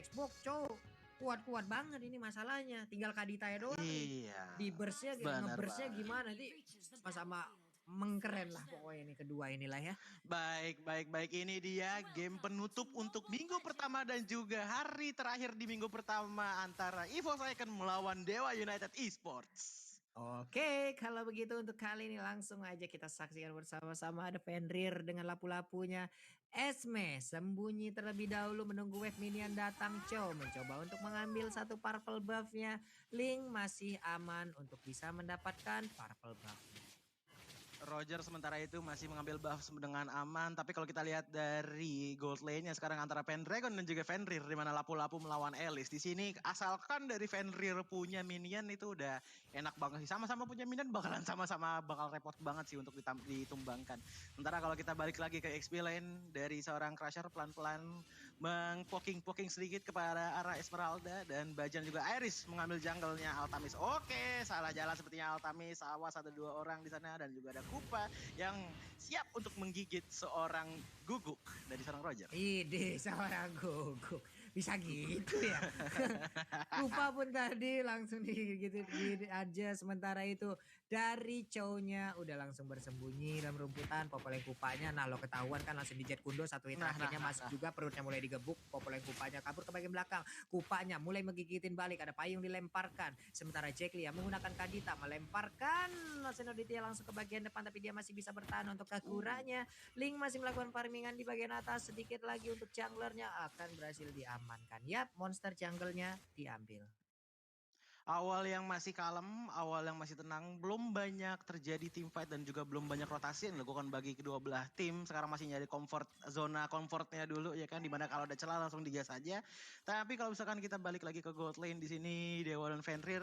Xbox, cowok kuat-kuat banget ini masalahnya. Tinggal Kadita ya doang nih. Iya, Di burstnya, benar ngeburstnya banget. gimana nanti sama-sama mengkeren lah pokoknya ini kedua inilah ya. Baik, baik, baik. Ini dia game penutup untuk minggu pertama dan juga hari terakhir di minggu pertama antara EVOS Icon melawan Dewa United Esports. Oke, kalau begitu untuk kali ini langsung aja kita saksikan bersama-sama ada Fenrir dengan lapu-lapunya. Esme sembunyi terlebih dahulu menunggu wave minion datang. Chow mencoba untuk mengambil satu purple buffnya. Link masih aman untuk bisa mendapatkan purple buffnya. Roger sementara itu masih mengambil buff dengan aman, tapi kalau kita lihat dari gold lane-nya sekarang antara Pendragon dan juga Fenrir di mana lapu-lapu melawan Elis. Di sini asalkan dari Fenrir punya minion itu udah enak banget sih. Sama-sama punya minion bakalan sama-sama bakal repot banget sih untuk ditumbangkan. Sementara kalau kita balik lagi ke XP lane dari seorang Crusher pelan-pelan meng-poking sedikit kepada arah Esmeralda dan Bajan juga Iris mengambil jungle-nya Altamis. Oke, salah jalan sepertinya Altamis. Awas ada 2 orang di sana dan juga ada Kupa yang siap untuk menggigit seorang guguk dari seorang Roger. Ide seorang guguk. Bisa gitu ya. Kupa pun tadi langsung digigit aja. Sementara itu dari Chow-nya udah langsung bersembunyi dalam rumputan. Popoleng Kupanya nah lo ketahuan kan langsung dijet kundo. Satu hit terakhirnya masuk juga. Perutnya mulai digebuk. Popoleng Kupanya kabur ke bagian belakang. Kupanya mulai mengigitin balik. Ada payung dilemparkan. Sementara Jack Lee yang menggunakan Kadita melemparkan Senodity langsung ke bagian depan. Tapi dia masih bisa bertahan untuk Kakuranya. Link masih melakukan farmingan di bagian atas. Sedikit lagi untuk junglernya akan berhasil diamankan. Yap, monster jungle-nya diambil. Awal yang masih kalem, awal yang masih tenang, belum banyak terjadi team fight dan juga belum banyak rotasi yang dilakukan bagi kedua belah tim. Sekarang masih nyari zona comfortnya dulu ya kan, dimana kalau ada celah langsung digas aja. Tapi kalau misalkan kita balik lagi ke gold lane di sini Dewa dan Fenrir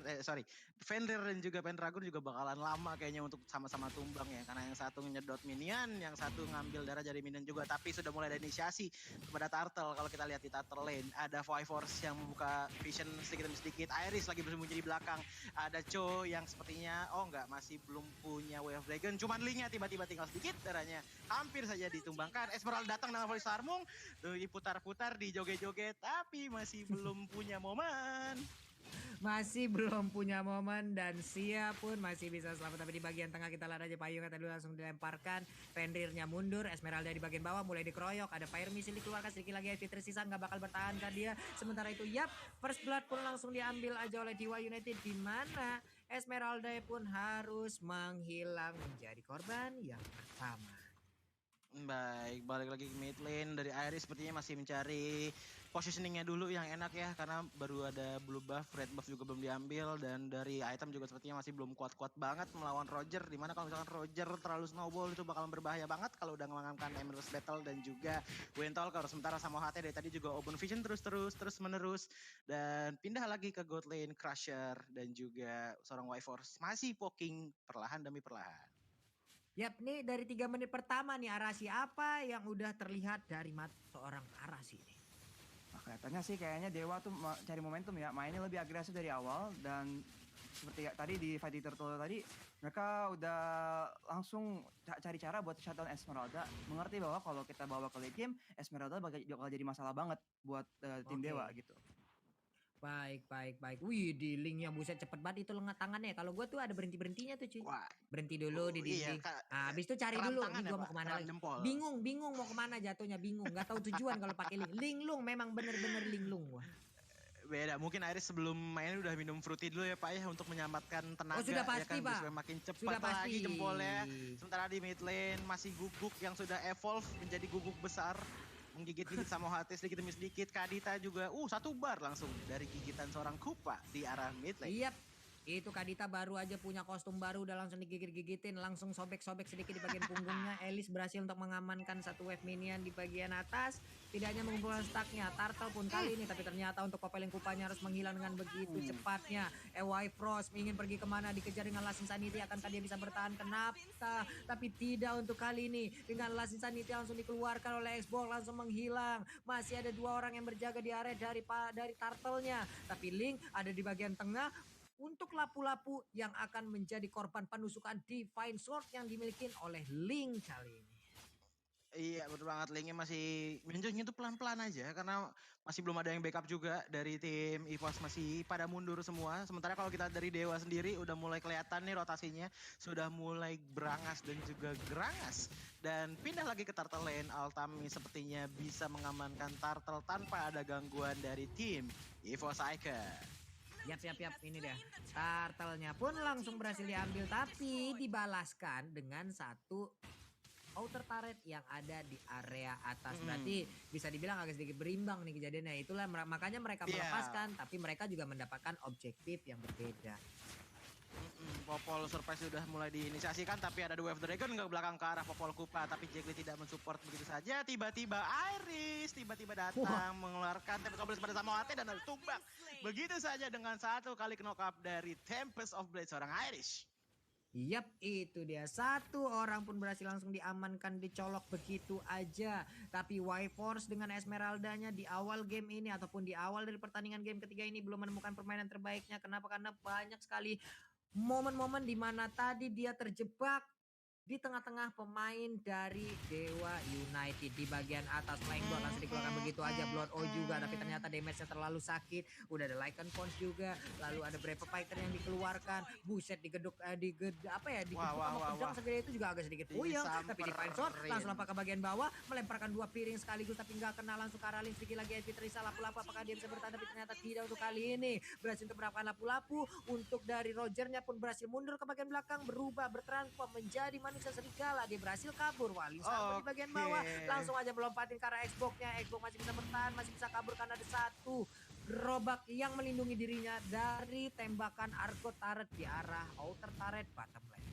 dan juga Pendragon juga bakalan lama kayaknya untuk sama-sama tumbang ya, karena yang satu nyedot minion, yang satu ngambil darah dari minion juga. Tapi sudah mulai ada inisiasi kepada Turtle. Kalau kita lihat di Turtle lane ada Five Force yang membuka vision sedikit demi sedikit. Iris lagi bersembunyi di belakang, ada Cho yang sepertinya masih belum punya Way of Dragon, cuman Linknya tiba-tiba tinggal sedikit darahnya, hampir saja ditumbangkan. Esmeralda datang dengan voice Sarmung, diputar-putar, dijoget-joget, tapi masih belum punya momen. Masih belum punya momen dan Sia pun masih bisa selamat. Tapi di bagian tengah kita lihat aja payung tadi langsung dilemparkan. Fenrirnya mundur, Esmeralda di bagian bawah mulai dikeroyok. Ada fire missile dikeluarkan, sedikit lagi HP tersisa nggak bakal bertahan kan dia. Sementara itu first blood pun langsung diambil aja oleh Dewa United, di mana Esmeralda pun harus menghilang menjadi korban yang pertama. Baik, balik lagi ke mid lane dari Iris sepertinya masih mencari positioningnya dulu yang enak ya, karena baru ada blue buff, red buff juga belum diambil, dan dari item juga sepertinya masih belum kuat-kuat banget melawan Roger, dimana kalau misalkan Roger terlalu snowball itu bakal berbahaya banget kalau udah mengamankan Emerald Battle dan juga Wentol. Kalau sementara sama HT dari tadi juga open vision terus menerus, dan pindah lagi ke gold lane Crusher dan juga seorang Force masih poking perlahan demi perlahan. Yap, nih dari 3 menit pertama nih Arasi apa yang udah terlihat dari mata seorang Arasi nih? Nah, kelihatannya sih kayaknya Dewa tuh cari momentum ya, mainnya lebih agresif dari awal, dan seperti tadi di Fight Turtle tadi mereka udah langsung cari cara buat shutdown Esmeralda, mengerti bahwa kalau kita bawa ke late game Esmeralda bakal jadi masalah banget buat tim Dewa gitu. Baik. Wih, di linknya buset cepet banget itu lengan tangannya. Kalau gue tuh ada berhentinya tuh cuy. Wah, Berhenti dulu di dinding. Iya, Nah, habis itu cari dulu. Nih gue mau kemana lagi? jempol. Bingung mau kemana jatuhnya, bingung. Gak tahu tujuan kalau pakai link. Linglung memang bener-bener linglung. Wah. Beda, mungkin Iris sebelum main udah minum fruity dulu ya Pak ya, untuk menyelamatkan tenaga. Oh sudah pasti ya kan, Pak. supaya makin cepat lagi jempolnya. Sementara di mid lane masih guguk yang sudah evolve menjadi guguk besar, menggigit-gigit sama hati sedikit demi sedikit. Kadita juga satu bar langsung dari gigitan seorang Kupa di arah mid lane. Yap. Itu Kadita baru aja punya kostum baru udah langsung digigit-gigitin, langsung sobek-sobek sedikit di bagian punggungnya. Elis berhasil untuk mengamankan satu wave minion di bagian atas. Tidak hanya mengumpulkan stacknya, Turtle pun kali ini, tapi ternyata untuk Popeleng Kupanya harus menghilang dengan begitu cepatnya. EY Frost ingin pergi kemana, dikejar dengan Last Insanity, akankah dia bisa bertahan? Kenapa? Tapi tidak untuk kali ini. Dengan Last Insanity langsung dikeluarkan oleh Xbox, langsung menghilang. Masih ada 2 orang yang berjaga di area dari Turtle-nya. Tapi Link ada di bagian tengah untuk lapu-lapu yang akan menjadi korban penusukan Divine Sword yang dimiliki oleh Link kali ini. Iya betul banget, Linknya masih nyentuh pelan-pelan aja karena masih belum ada yang backup juga dari tim EVOS, masih pada mundur semua. Sementara kalau kita dari Dewa sendiri udah mulai kelihatan nih rotasinya sudah mulai berangas dan juga gerangas. Dan pindah lagi ke Turtle Lane, Altami sepertinya bisa mengamankan Turtle tanpa ada gangguan dari tim EVOS Icon. Yap, ini dia. Turtle-nya pun langsung berhasil diambil tapi dibalaskan dengan satu outer turret yang ada di area atas. Berarti bisa dibilang agak sedikit berimbang nih kejadiannya. Itulah makanya mereka Iya. melepaskan tapi mereka juga mendapatkan objektif yang berbeda. Popol Surprise sudah mulai diinisiasikan tapi ada dua Wave Dragon ke belakang ke arah Popol Kupa tapi Jegli tidak mensupport begitu saja. Tiba-tiba Iris datang mengeluarkan Tempest of Blade pada Samoate dan harus tumbang. Begitu saja dengan satu kali knock up dari Tempest of Blade seorang Irish. Yap, itu dia. Satu orang pun berhasil langsung diamankan, dicolok begitu aja. Tapi Y-Force dengan Esmeraldanya di awal game ini ataupun di awal dari pertandingan game ketiga ini belum menemukan permainan terbaiknya. Kenapa? Karena banyak sekali momen-momen di mana tadi dia terjebak di tengah-tengah pemain dari Dewa United. Di bagian atas Flying Blood langsung dikeluarkan begitu aja. Blood O juga, tapi ternyata damage-nya terlalu sakit. Udah ada Lycan Pons juga, lalu ada Brave Fighter yang dikeluarkan. Buset, digeduk sama pedang segede itu juga agak sedikit puyeng. Tapi di Fine Sword langsung lompat ke bagian bawah, melemparkan 2 piring sekaligus tapi nggak kena langsung ke arah Link. Sedikit lagi Epi Trisa lapu-lapu, apakah dia bisa bertahan? Tapi ternyata tidak untuk kali ini. Berhasil untuk mendapatkan lapu-lapu. Untuk dari Rogernya pun berhasil mundur ke bagian belakang, berubah bertransform menjadi manusia serigala. Dia berhasil kabur. Wali sama di bagian bawah langsung aja melompatin ke arah Xbox-nya. Xbox masih bisa bertahan, masih bisa kabur karena ada satu gerobak yang melindungi dirinya dari tembakan Argo turret di arah outer turret bottom lane.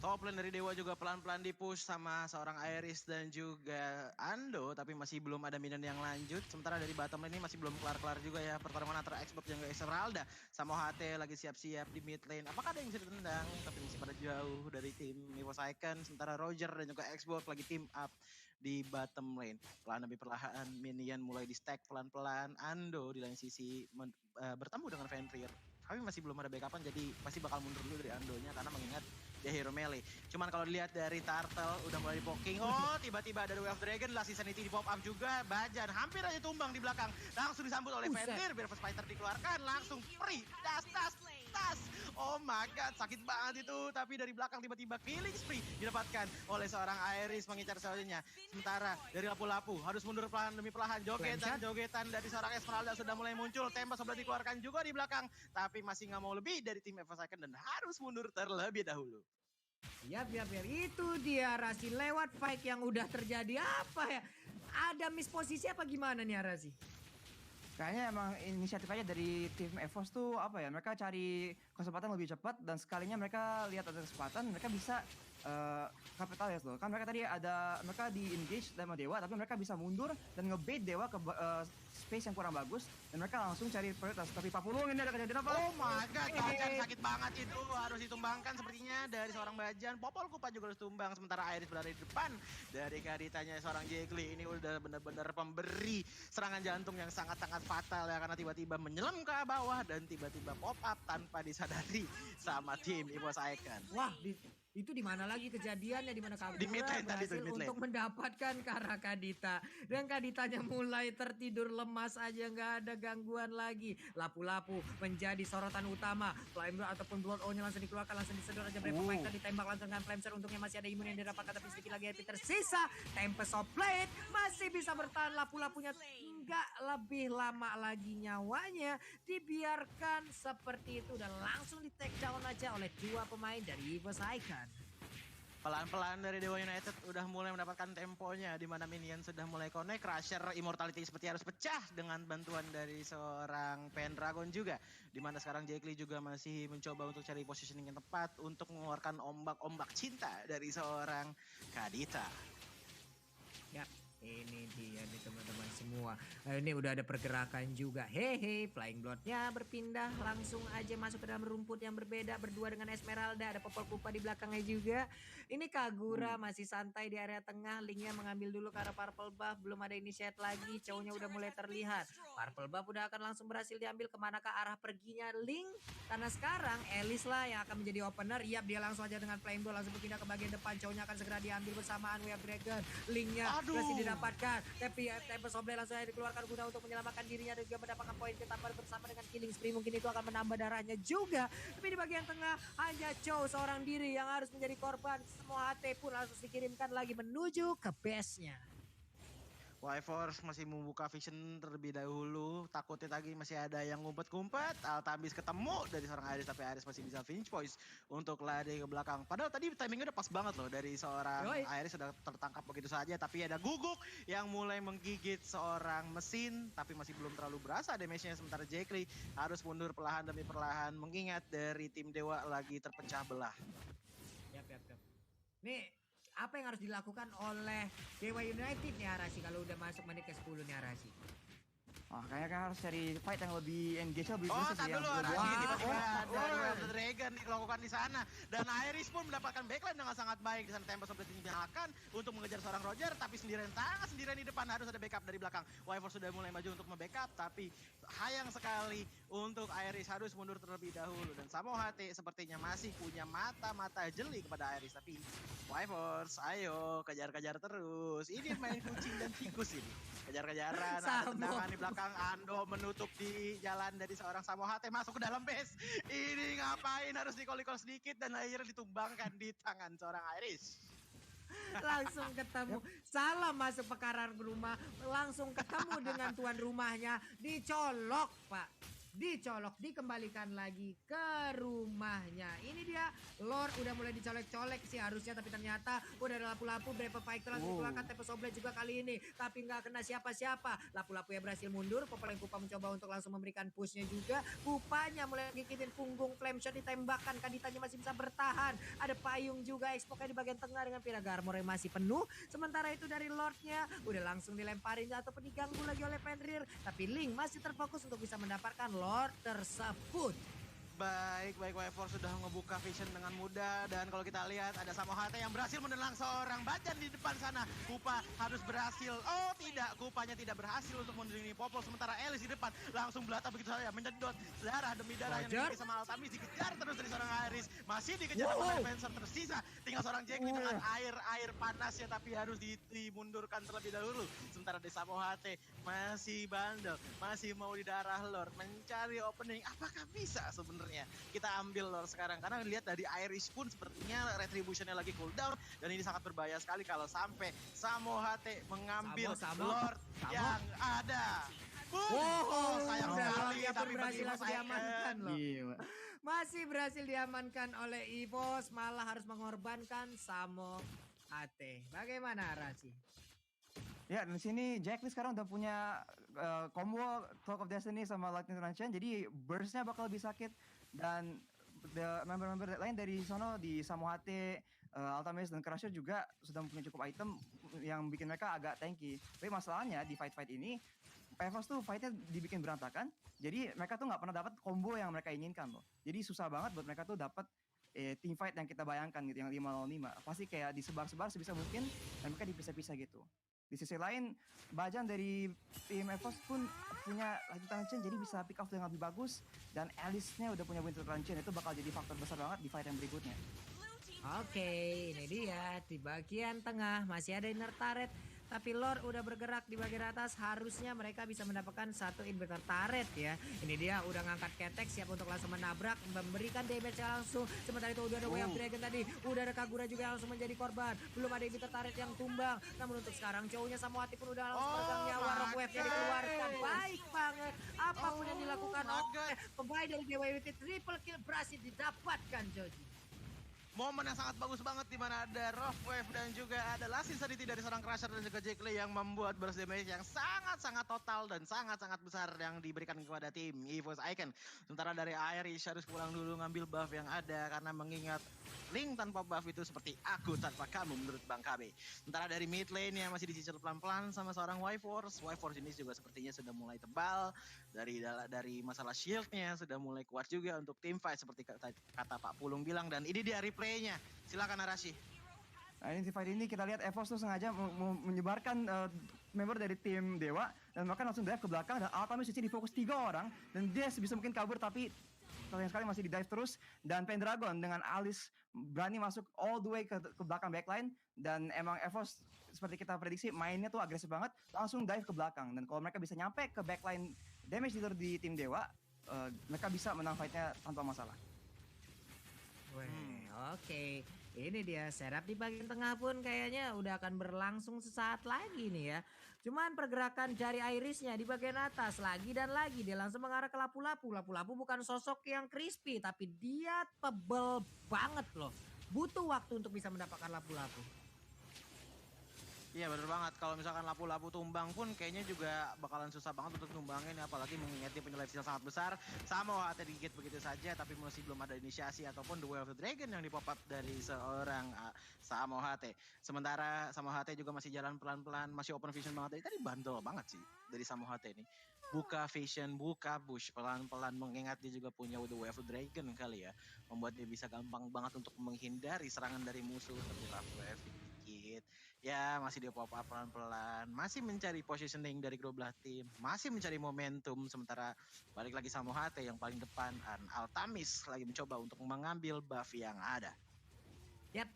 Top lane dari Dewa juga pelan-pelan dipush sama seorang Iris dan juga Ando, tapi masih belum ada minion yang lanjut. Sementara dari bottom lane ini masih belum kelar-kelar juga ya pertarungan antara Xbox dan juga Esmeralda. Sama HT lagi siap-siap di mid lane. Apakah ada yang bisa ditendang? Tapi masih pada jauh dari tim EVOS Icon. Sementara Roger dan juga Xbox lagi team up di bottom lane. Pelan demi perlahan minion mulai di stack pelan-pelan. Ando di lain sisi bertemu dengan Fenrir. Kami masih belum ada backupan, jadi pasti bakal mundur dulu dari Andonya karena mengingat dia hero melee. Cuman kalau dilihat dari Turtle udah mulai di poking. Oh, tiba-tiba ada Wave Dragon lah, si Sanity di pop up juga. Bajan hampir aja tumbang di belakang. Langsung disambut oleh Fenrir. Biar Fighter dikeluarkan. Langsung free. Tas. Oh my god, sakit banget itu. Tapi dari belakang tiba-tiba killing spree didapatkan oleh seorang Iris mengincar selanjutnya. Sementara dari lapu-lapu harus mundur pelan demi perlahan. Jogetan dari seorang Esmeralda sudah mulai muncul. Tempest sudah dikeluarkan juga di belakang. Tapi masih nggak mau lebih dari tim EVOS Icon dan harus mundur terlebih dahulu. Yap. Itu dia Rasi lewat fight yang udah terjadi apa ya? Ada misposisi apa gimana nih Rasi? Kayaknya emang inisiatif aja dari tim EVOS tuh apa ya, mereka cari kesempatan lebih cepat dan sekalinya mereka lihat ada kesempatan mereka bisa kapitalis loh. Kan mereka tadi mereka di engage sama Dewa tapi mereka bisa mundur dan ngebait Dewa ke space yang kurang bagus dan mereka langsung cari prioritas. Tapi Papulung ini ada kejadian apa? Oh my god, Bajan sakit banget itu, harus ditumbangkan sepertinya dari seorang Bajan. Popol Kupa juga harus tumbang, sementara Iris berada di depan dari Kaditanya seorang Jegli. Ini udah benar-benar pemberi serangan jantung yang sangat-sangat fatal ya, karena tiba-tiba menyelam ke bawah dan tiba-tiba pop up tanpa disadari sama tim EVOS Icon. Wah, itu di mana lagi kejadiannya, di mana Kabura berhasil untuk mendapatkan Kara Kadita. Dan Kaditanya mulai tertidur lemas aja, nggak ada gangguan lagi. Lapu-lapu menjadi sorotan utama. Flameblood ataupun Blood O-nya langsung dikeluarkan, langsung disedot aja Brave Fighter, ditembak langsung dengan Flameshare. Untungnya masih ada imun yang didapatkan, tapi sedikit lagi Epi tersisa. Tempest of Blade masih bisa bertahan. Lapu-lapunya nggak lebih lama lagi nyawanya dibiarkan seperti itu dan langsung di take down aja oleh dua pemain dari EVOS Icon. Pelan-pelan dari Dewa United udah mulai mendapatkan temponya di mana minion sudah mulai connect. Crusher Immortality seperti harus pecah dengan bantuan dari seorang Pendragon juga. Di mana sekarang Jekli juga masih mencoba untuk cari positioning yang tepat untuk mengeluarkan ombak-ombak cinta dari seorang Kadita. Ya, Ini dia nih teman-teman semua. Ini udah ada pergerakan juga. Hehe, Flying Blood-nya berpindah langsung aja masuk ke dalam rumput yang berbeda. Berdua dengan Esmeralda, ada Popol Kupa di belakangnya juga. Ini Kagura masih santai di area tengah. Linknya mengambil dulu ke arah Purple Buff. Belum ada initiate lagi, cowoknya udah mulai terlihat. Purple Buff udah akan langsung berhasil diambil. Kemanakah arah perginya Link? Karena sekarang Alice lah yang akan menjadi opener. Yap, dia langsung aja dengan Flame Ball langsung berpindah ke bagian depan. Cowoknya akan segera diambil bersamaan Wave Dragon. Linknya berhasil didapatkan, tapi Tempest Oblate langsung aja dikeluarkan guna untuk menyelamatkan dirinya dan juga mendapatkan poin ditambah bersama dengan Killing Spree. Mungkin itu akan menambah darahnya juga, tapi di bagian tengah hanya Chow seorang diri yang harus menjadi korban. Semua HT pun harus dikirimkan lagi menuju ke base-nya. Force masih membuka vision terlebih dahulu. Takutnya tadi masih ada yang ngumpet-ngumpet. Altabis ketemu dari seorang Iris, tapi Iris masih bisa finish points untuk lari ke belakang. Padahal tadi timingnya udah pas banget loh dari seorang Iris, sudah tertangkap begitu saja. Tapi ada Guguk yang mulai menggigit seorang mesin, tapi masih belum terlalu berasa damage-nya. Sementara Jackly harus mundur perlahan demi perlahan, mengingat dari tim Dewa lagi terpecah belah. Yap. Nih, apa yang harus dilakukan oleh Dewa United nih Arasi kalau udah masuk menit ke-10 nih Arasi? Kayaknya harus cari fight yang lebih engage, lebih tak sih. dulu Arasi tiba-tiba dari Wave Dragon dilakukan di sana. Dan Iris pun mendapatkan backline dengan sangat baik. Di sana Tempest Oblate dinyalakan untuk mengejar seorang Roger, tapi sendirian di depan, harus ada backup dari belakang. Force sudah mulai maju untuk membackup, tapi sayang sekali untuk Iris harus mundur terlebih dahulu. Dan Samo HT sepertinya masih punya mata-mata jeli kepada Iris, tapi Force, ayo kejar-kejar terus. Ini main kucing dan tikus ini. Kejar-kejaran, ada tendangan di belakang. Ando menutup di jalan dari seorang Samo HT masuk ke dalam base. Ini ngapain, harus dikol-kol sedikit dan akhirnya ditumbangkan di tangan seorang Iris. Langsung ketemu, salah masuk pekarangan rumah, langsung ketemu dengan tuan rumahnya, dicolok Pak. Dicolok, dikembalikan lagi ke rumahnya. Ini dia, Lord udah mulai dicolek-colek sih harusnya, tapi ternyata udah ada lapu-lapu. Brave Fighter langsung dikeluarkan, Tempest Oblate juga kali ini, tapi nggak kena siapa-siapa. Lapu-lapu yang berhasil mundur, Popol Kupa mencoba untuk langsung memberikan pushnya juga. Kupanya mulai ngikitin punggung, Flame Shot ditembakkan, Kaditanya masih bisa bertahan. Ada payung juga, Xbox-nya di bagian tengah dengan Piraga Armor yang masih penuh. Sementara itu dari Lordnya udah langsung dilemparin ataupun diganggu lagi oleh Fenrir, tapi Link masih terfokus untuk bisa mendapatkan Lord tersebut. Baik, Force sudah ngebuka vision dengan mudah. Dan kalau kita lihat ada Samo HT yang berhasil menelan seorang Bajan di depan sana. Kupa harus berhasil. Oh tidak, Kupanya tidak berhasil untuk melindungi Popol. Sementara Alice di depan langsung belata begitu saja, menyedot darah demi darah yang dimiliki sama Altabis. Dikejar terus dari seorang Iris. Masih dikejar oleh Defensor tersisa. Tinggal seorang Jackly dengan air panasnya, tapi harus dimundurkan terlebih dahulu. Sementara di Samo HT masih bandel, masih mau di darah Lord, mencari opening. Apakah bisa sebenarnya kita ambil Lord sekarang? Karena lihat dari Iris pun sepertinya retributionnya lagi cooldown, dan ini sangat berbahaya sekali kalau sampai Samo HT mengambil Lord yang ada. Sayang sekali, tapi berhasil diamankan loh. Gila. Masih berhasil diamankan oleh EVOS, malah harus mengorbankan Samo HT. Bagaimana Rasi? Ya, di sini Jackly sekarang udah punya combo Clock of Destiny sama Lightning Transition, jadi burst-nya bakal lebih sakit. Dan member-member lain dari sono, di Samo HT, Altamis dan Crusher juga sudah mempunyai cukup item yang bikin mereka agak tanky. Tapi masalahnya di fight-fight ini, Pevos tuh fight-nya dibikin berantakan, jadi mereka tuh nggak pernah dapat combo yang mereka inginkan loh. Jadi susah banget buat mereka tuh dapat team fight yang kita bayangkan gitu, yang 5 lawan 5. Pasti kayak disebar-sebar sebisa mungkin dan mereka dipisah-pisah gitu. Di sisi lain, Bajan dari tim EVOS pun punya Lightning Transition, jadi bisa pick off dengan lebih bagus. Dan Alice-nya udah punya Winter Transition, itu bakal jadi faktor besar banget di fight yang berikutnya. Oke, ini dia di bagian tengah masih ada inner turret. Tapi Lord udah bergerak di bagian atas, harusnya mereka bisa mendapatkan satu inverter turret ya. Ini dia udah ngangkat ketek, siap untuk langsung menabrak, memberikan damage langsung. Sementara itu udah ada Way of Dragon tadi, udah ada Kagura juga yang langsung menjadi korban. Belum ada inverter turret yang tumbang. Namun untuk sekarang cowoknya Samo HT pun udah langsung meregang nyawa, Rock Wave-nya dikeluarkan. Baik banget, apapun yang dilakukan oleh pemain dari Dewa United, triple kill berhasil didapatkan Joji. momen yang sangat bagus banget di mana ada Rough Wave dan juga ada Last Insanity dari seorang Crusher dan juga Jack Lee yang membuat burst damage yang sangat-sangat total dan sangat-sangat besar yang diberikan kepada tim EVOS Icon. Sementara dari Irish harus pulang dulu ngambil buff yang ada karena mengingat Link tanpa buff itu seperti aku tanpa kamu menurut Bang KB. Sementara dari mid lane yang masih disisir pelan-pelan sama seorang Y-Force. Y-Force ini juga sepertinya sudah mulai tebal dari masalah shieldnya sudah mulai kuat juga untuk tim fight seperti kata Pak Pulung bilang, dan ini dia replaynya. Silakan Arashi. Nah, ini di fight ini kita lihat EVOS tuh sengaja menyebarkan member dari tim Dewa dan bahkan langsung dive ke belakang dan Altamis di sini fokus 3 orang dan dia sebisa mungkin kabur tapi sayang sekali masih di dive terus, dan Pendragon dengan Alice berani masuk all the way ke belakang backline dan emang EVOS seperti kita prediksi mainnya tuh agresif banget, langsung dive ke belakang dan kalau mereka bisa nyampe ke backline damage dealer di tim Dewa, mereka bisa menang fightnya tanpa masalah. Oke. Ini dia setup di bagian tengah pun kayaknya udah akan berlangsung sesaat lagi nih ya. Cuman pergerakan jari Irisnya di bagian atas lagi dan lagi dia langsung mengarah ke Lapu-Lapu. Lapu-Lapu bukan sosok yang crispy tapi dia tebel banget loh. Butuh waktu untuk bisa mendapatkan Lapu-Lapu. Iya bener banget, kalau misalkan Lapu-Lapu tumbang pun kayaknya juga bakalan susah banget untuk tumbangin, apalagi mengingat dia punya life steal sangat besar. Sama OHT digigit begitu saja, tapi masih belum ada inisiasi ataupun The Way of the Dragon yang dipop up dari seorang Sama OHT. Sementara Sama OHT juga masih jalan pelan-pelan, masih open vision banget. Tadi bandel banget sih dari Sama OHT ini. Buka vision, buka bush pelan-pelan, mengingat dia juga punya The Way of the Dragon kali ya. Membuat dia bisa gampang banget untuk menghindari serangan dari musuh seperti Rough Wave dikit. Ya masih dia pop up pelan-pelan, masih mencari positioning dari kedua belah tim, masih mencari momentum, sementara balik lagi sama HT yang paling depan, dan Altamis lagi mencoba untuk mengambil buff yang ada. Yap.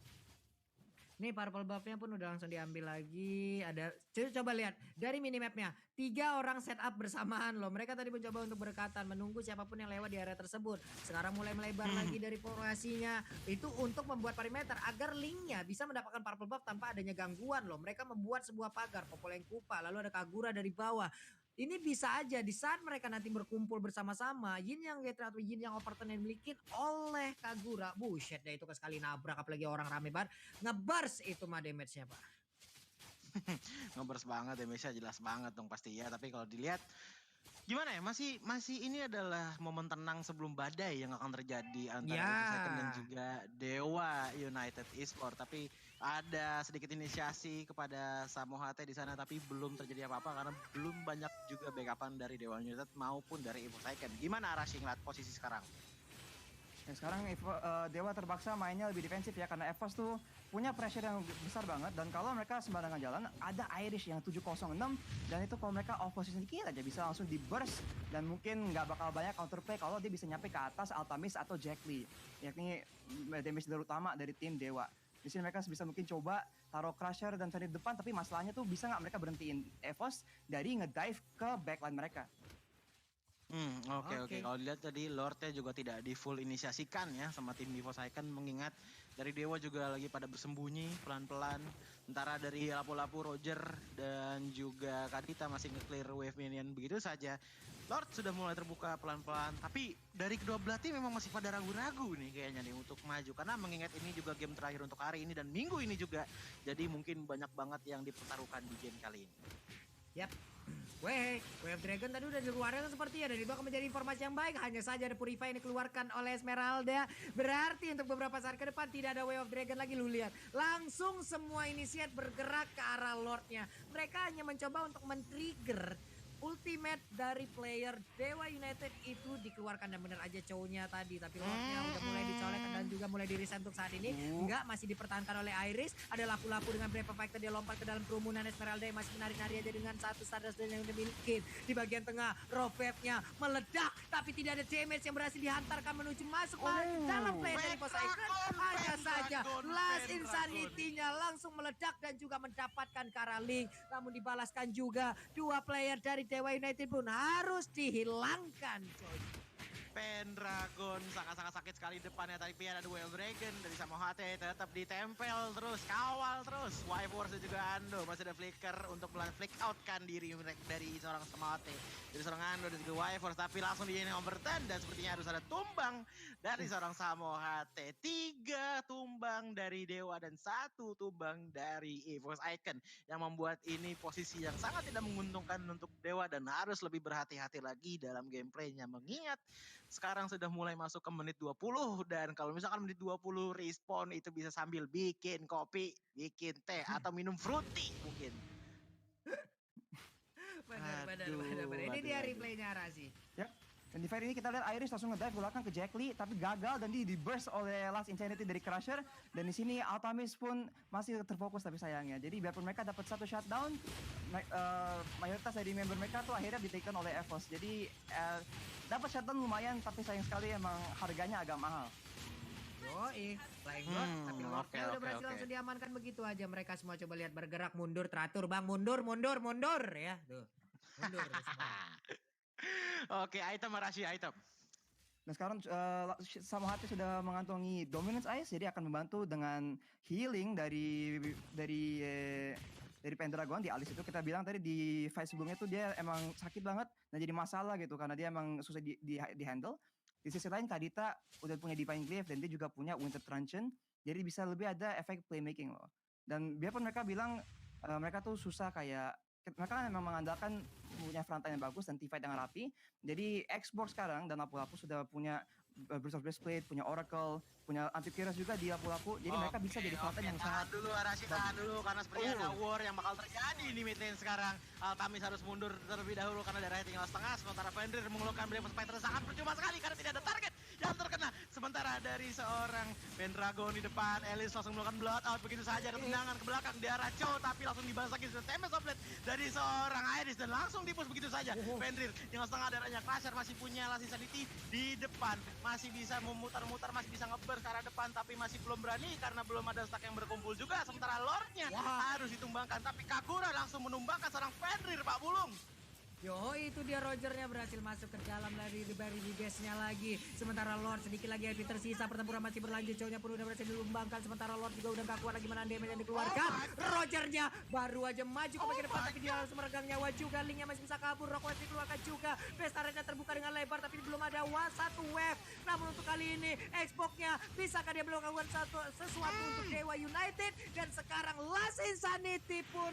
Nih purple buff-nya pun udah langsung diambil lagi. Ada coba lihat dari minimapnya 3 orang setup bersamaan loh. Mereka tadi mencoba untuk berdekatan menunggu siapapun yang lewat di area tersebut. Sekarang mulai melebar lagi dari formasinya. Itu untuk membuat perimeter agar Linknya bisa mendapatkan purple buff tanpa adanya gangguan loh. Mereka membuat sebuah pagar Popol yang Kupa, lalu ada Kagura dari bawah. Ini bisa aja di saat mereka nanti berkumpul bersama-sama, Yin yang Getra atau Yin yang overturn yang dimiliki oleh Kagura. Buset deh itu sekali nabrak, apalagi orang rame banget. Ngebars itu mah damage-nya Pak. Ngebers banget, damage-nya jelas banget dong pasti ya. Tapi kalau dilihat gimana ya, masih ini adalah momen tenang sebelum badai yang akan terjadi antara EVOS Icon dan juga Dewa United Esport. Tapi ada sedikit inisiasi kepada Samo HT di sana, tapi belum terjadi apa-apa karena belum banyak juga backupan dari Dewa United maupun dari EVOS Icon. Gimana Arashi ngeliat posisi sekarang? Ya, sekarang Dewa terpaksa mainnya lebih defensif ya karena EVOS tuh punya pressure yang besar banget dan kalau mereka sembarangan jalan ada Irish yang 706 dan itu kalau mereka off position dikit aja bisa langsung di burst dan mungkin nggak bakal banyak counterplay kalau dia bisa nyampe ke atas Altamis atau Jack Lee, yakni damage terutama dari tim Dewa. Di sini mereka bisa mungkin coba taruh Crusher dan cari depan, tapi masalahnya tuh bisa nggak mereka berhentiin EVOS dari ngedive ke backline mereka. Oke. Kalau dilihat tadi Lordnya juga tidak di full inisiasikan ya sama tim EVOS Icon, mengingat dari Dewa juga lagi pada bersembunyi pelan-pelan. Sementara dari Lapu-Lapu, Roger dan juga Kadita masih nge-clear wave minion begitu saja. Lord sudah mulai terbuka pelan-pelan, tapi dari kedua belah tim memang masih pada ragu-ragu nih kayaknya nih untuk maju. Karena mengingat ini juga game terakhir untuk hari ini dan minggu ini juga. Jadi mungkin banyak banget yang dipertaruhkan di game kali ini. Yap. Way of Dragon tadi udah dikeluarkan sepertinya dan itu akan menjadi informasi yang baik. Hanya saja ada Purify yang dikeluarkan oleh Esmeralda. Berarti untuk beberapa saat ke depan tidak ada Way of Dragon lagi. Lu lihat langsung semua inisiat bergerak ke arah Lordnya. Mereka hanya mencoba untuk men-trigger ultimate dari player Dewa United itu dikeluarkan dan benar aja cowoknya tadi, tapi Lordnya udah mulai dicolek dan juga mulai diriset untuk saat ini. Enggak, masih dipertahankan oleh Iris. Ada Lapu-Lapu dengan Brave Fighter, dia lompat ke dalam kerumunan. Esmeralda yang masih menari-nari aja dengan satu Stardust dan yang dimiliki. Di bagian tengah Rovep-nya meledak tapi tidak ada damage yang berhasil dihantarkan menuju masuk ke dalam player dari EVOS Icon. Hanya saja Last Insanity-nya langsung meledak dan juga mendapatkan ke arah Link, namun dibalaskan juga dua player dari Dewa United pun harus dihilangkan coy. Pendragon sangat-sangat sakit sekali depannya tadi ada Duel Dragon dari Samohate tetap ditempel terus, kawal terus. Wyvers dan juga Ando masih ada flicker untuk flick out kan diri dari seorang Samohate. Dari seorang Ando dan juga Wyvers tapi langsung di overturn dan sepertinya harus ada tumbang dari seorang Samohate. 3 tumbang dari Dewa dan 1 tumbang dari EVOS Icon yang membuat ini posisi yang sangat tidak menguntungkan untuk Dewa dan harus lebih berhati-hati lagi dalam gameplaynya mengingat sekarang sudah mulai masuk ke menit 20 dan kalau misalkan menit 20 respawn itu bisa sambil bikin kopi, bikin teh atau minum fruity mungkin. Benar. Ini dia replaynya Arazi. Ya. Dan di fight ini kita lihat Iris langsung ngedive ke belakang ke Jack Lee tapi gagal dan di burst oleh Last Insanity dari Crusher dan di sini Altamis pun masih terfokus tapi sayangnya. Jadi biarpun mereka dapat 1 shutdown mayoritas dari member mereka tuh akhirnya di-taken oleh EVOS. Jadi dapat shutdown lumayan tapi sayang sekali emang harganya agak mahal. Yoi, Flying God, tapi Lordnya udah berhasil langsung diamankan begitu aja. Mereka semua coba lihat bergerak mundur teratur bang, mundur ya tuh. Mundur semua. Oke, item Arashi, item. Nah sekarang Samohate sudah mengantongi Dominance Ice jadi akan membantu dengan healing dari Pendragon di Alice itu. Kita bilang tadi di fight sebelumnya tuh dia emang sakit banget dan jadi masalah gitu karena dia emang susah di handle. Di sisi lain Kadita udah punya Divine Glaive dan dia juga punya Winter Truncheon jadi bisa lebih ada efek playmaking loh. Dan biarpun mereka bilang mereka tuh susah kayak mereka kan memang mengandalkan punya frontline yang bagus dan T-Fight yang rapi. Jadi Xbox sekarang dan Lapu-Lapu sudah punya Burst of Breastplate, punya Oracle, punya Antivirus juga di Lapu-Lapu. Jadi mereka bisa jadi frontline yang sangat... Tahan dulu karena sepertinya ada war yang bakal terjadi di mid lane sekarang. Altamis harus mundur terlebih dahulu karena darahnya tinggal setengah. Sementara Fenrir mengeluarkan Brave Spider sangat percuma sekali karena tidak ada target yang terkena. Sementara dari seorang Pendragon di depan, Elis langsung melakukan blowout begitu saja. Ketendangan ke belakang di arah Chow tapi langsung dibalas lagi Tempest of Blade dari seorang Iris dan langsung dipus begitu saja. Fenrir dengan setengah darahnya Crusher masih punya Last Insanity di depan. Masih bisa memutar-mutar, masih bisa nge-burst ke arah depan tapi masih belum berani karena belum ada stack yang berkumpul juga. Sementara Lordnya harus ditumbangkan tapi Kagura langsung menumbangkan seorang Fenrir Pak Bulung. Yo, itu dia Rogernya berhasil masuk ke dalam dari base-nya lagi. Sementara Lord sedikit lagi HP tersisa. Pertempuran masih berlanjut. Cownya pun udah berhasil dilumbangkan. Sementara Lord juga udah gak kuat lagi menahan damage yang dikeluarkan. Rogernya baru aja maju ke bagian depan tapi dia harus meregang nyawa juga. Linknya masih bisa kabur. Rockwash dikeluarkan juga. Pestaretnya terbuka dengan lebar tapi belum ada satu wave. Namun untuk kali ini Xbox-nya bisakah dia melakukan sesuatu untuk Dewa United. Dan sekarang Last Insanity pun